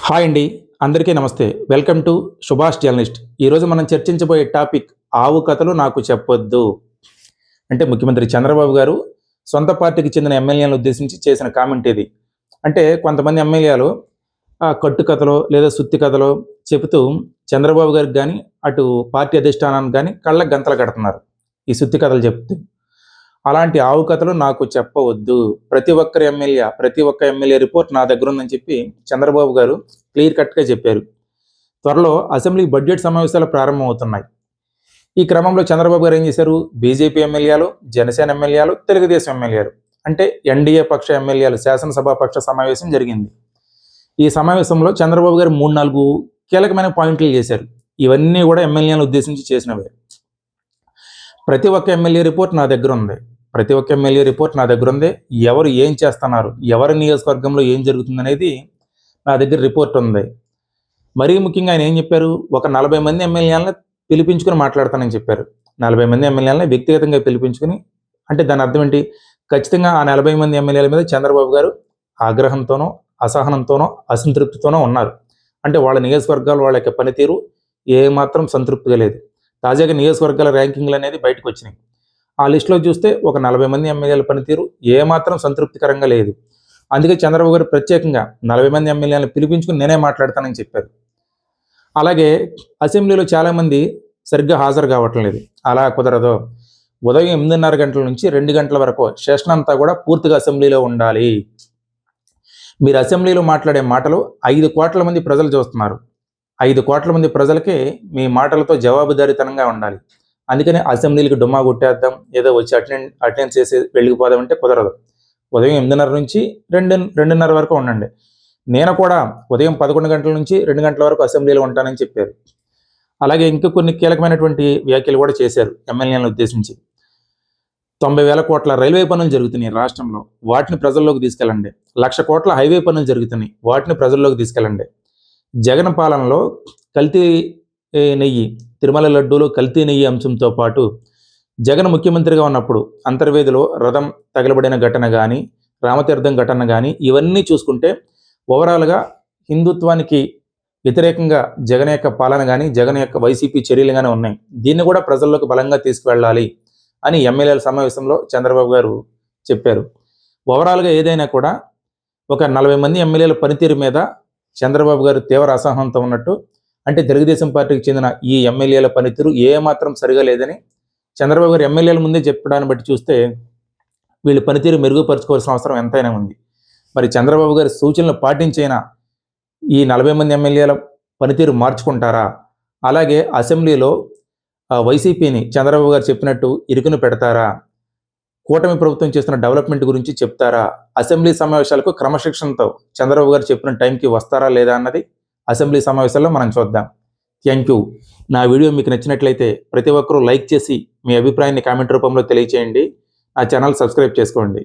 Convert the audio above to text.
Hi అండి. అందరికీ నమస్తే. Welcome to Subhash journalist. ఈరోజు మనం చర్చించబోయే టాపిక్ ఆవు కథలు నాకు చెప్పొద్దు. అంటే ముఖ్యమంత్రి చంద్రబాబు గారు సొంత పార్టీకి చెందిన ఎమ్మెల్యేలను ఉద్దేశించి చేసిన కామెంట్ ఇది. అంటే కొంతమంది ఎమ్మెల్యేలు కట్టు కథలో లేదా సుత్తి కథలో చెబుతూ చంద్రబాబు గారికి గాని, అటు పార్టీ అధిష్టానానికి గాని కళ్ళకి గంతలు కడుతున్నారు. ఈ సుత్తి కథలు చెప్తూ. అలాంటి ఆవు కథలు నాకు చెప్పవద్దు. ప్రతి ఒక్క ఎమ్మెల్యే రిపోర్ట్ నా దగ్గర ఉందని చెప్పి చంద్రబాబు గారు క్లియర్ కట్‌గా చెప్పారు. త్వరలో అసెంబ్లీ బడ్జెట్ సమావేశాలు ప్రారంభమవుతున్నాయి. ఈ క్రమంలో చంద్రబాబు గారు ఏం చేశారు? బీజేపీ ఎమ్మెల్యేలు, జనసేన ఎమ్మెల్యేలు, తెలుగుదేశం ఎమ్మెల్యేలు అంటే ఎన్డీఏ పక్ష ఎమ్మెల్యేలు శాసనసభా పక్ష సమావేశం జరిగింది. ఈ సమావేశంలో చంద్రబాబు గారు 3, 4 కీలకమైన పాయింట్లు చేశారు. ఇవన్నీ కూడా ఎమ్మెల్యేలను ఉద్దేశించి చేసినవే. ప్రతి ఒక్క ఎమ్మెల్యే రిపోర్ట్ నా దగ్గర ఉంది. ఎవరు ఏం చేస్తున్నారు, ఎవరి నియోజకవర్గంలో ఏం జరుగుతుందనేది నా దగ్గర రిపోర్ట్ ఉంది. మరీ ముఖ్యంగా ఆయన ఏం చెప్పారు? ఒక 40 మంది ఎమ్మెల్యేలను పిలిపించుకుని మాట్లాడతానని చెప్పారు. 40 మంది ఎమ్మెల్యేలను వ్యక్తిగతంగా పిలిపించుకుని, అంటే దాని అర్థం ఏంటి? ఖచ్చితంగా ఆ 40 మంది ఎమ్మెల్యేల మీద చంద్రబాబు గారు ఆగ్రహంతోనో, అసహనంతోనో, అసంతృప్తితోనో ఉన్నారు. అంటే వాళ్ళ నియోజకవర్గాలు, వాళ్ళ యొక్క పనితీరు ఏమాత్రం సంతృప్తిగా లేదు. తాజాగా నియోజకవర్గాల ర్యాంకింగ్లు అనేది బయటకు వచ్చినాయి. ఆ లిస్టులో చూస్తే ఒక 40 మంది ఎమ్మెల్యేల పనితీరు ఏమాత్రం సంతృప్తికరంగా లేదు. అందుకే చంద్రబాబు గారు ప్రత్యేకంగా 40 మంది ఎమ్మెల్యేలను పిలిపించుకుని నేనే మాట్లాడతానని చెప్పారు. అలాగే అసెంబ్లీలో చాలామంది సరిగ్గా హాజరు కావటం లేదు. అలా కుదరదు. ఉదయం 8:30 గంటల నుంచి 2 గంటల వరకు సెషన్ అంతా కూడా పూర్తిగా అసెంబ్లీలో ఉండాలి. మీరు అసెంబ్లీలో మాట్లాడే మాటలు 5 కోట్ల మంది ప్రజలు చూస్తున్నారు. 5 కోట్ల మంది ప్రజలకి మీ మాటలతో జవాబుదారీతనంగా ఉండాలి. అందుకని అసెంబ్లీలకు డుమ్మా కొట్టేద్దాం, ఏదో వచ్చి అటెండెన్స్ చేసి వెళ్ళిపోదాం అంటే కుదరదు. ఉదయం 8:30 నుంచి 2:30 వరకు ఉండండి. నేను కూడా ఉదయం 11 గంటల నుంచి 2 గంటల వరకు అసెంబ్లీలో ఉంటానని చెప్పారు. అలాగే ఇంకా కొన్ని కీలకమైనటువంటి వ్యాఖ్యలు కూడా చేశారు ఎమ్మెల్యేలను ఉద్దేశించి. 90,000 కోట్ల రైల్వే పనులు జరుగుతున్నాయి రాష్ట్రంలో, వాటిని ప్రజల్లోకి తీసుకెళ్ళండి. 1,00,000 కోట్ల హైవే పనులు జరుగుతున్నాయి, వాటిని ప్రజల్లోకి తీసుకెళ్ళండి. జగన్ పాలనలో కల్తీ నెయ్యి, తిరుమల లడ్డూలో కల్తీ నెయ్యి అంశంతో పాటు జగన్ ముఖ్యమంత్రిగా ఉన్నప్పుడు అంతర్వేదిలో రథం తగలబడిన ఘటన కానీ, రామతీర్థం ఘటన కానీ, ఇవన్నీ చూసుకుంటే ఓవరాల్గా హిందుత్వానికి వ్యతిరేకంగా జగన్ యొక్క పాలన కానీ, జగన్ యొక్క వైసీపీ చర్యలు కానీ ఉన్నాయి. దీన్ని కూడా ప్రజల్లోకి బలంగా తీసుకువెళ్ళాలి అని ఎమ్మెల్యేల సమావేశంలో చంద్రబాబు గారు చెప్పారు. ఓవరాల్గా ఏదైనా కూడా ఒక 40 మంది ఎమ్మెల్యేల పనితీరు మీద చంద్రబాబు గారు తీవ్ర అసహనంతో ఉన్నట్టు, అంటే తెలుగుదేశం పార్టీకి చెందిన ఈ ఎమ్మెల్యేల పనితీరు ఏమాత్రం సరిగా లేదని చంద్రబాబు గారు ఎమ్మెల్యేల ముందే చెప్పడాన్ని బట్టి చూస్తే వీళ్ళ పనితీరు మెరుగుపరచుకోవాల్సిన అవసరం ఎంతైనా ఉంది. మరి చంద్రబాబు గారి సూచనలు పాటించైనా ఈ 40 మంది ఎమ్మెల్యేల పనితీరు మార్చుకుంటారా? అలాగే అసెంబ్లీలో వైసీపీని చంద్రబాబు గారు చెప్పినట్టు ఇరుకును పెడతారా? కూటమి ప్రభుత్వం చేస్తున్న డెవలప్మెంట్ గురించి చెప్తారా? అసెంబ్లీ సమావేశాలకు క్రమశిక్షణతో చంద్రబాబు గారు చెప్పిన టైంకి వస్తారా లేదా అన్నది అసెంబ్లీ సమావేశాల్లో మనం చూద్దాం. Thank you. నా వీడియో మీకు నచ్చినట్లయితే ప్రతి ఒక్కరూ లైక్ చేసి మీ అభిప్రాయాన్ని కామెంట్ రూపంలో తెలియచేయండి. నా ఛానల్ సబ్స్క్రైబ్ చేసుకోండి.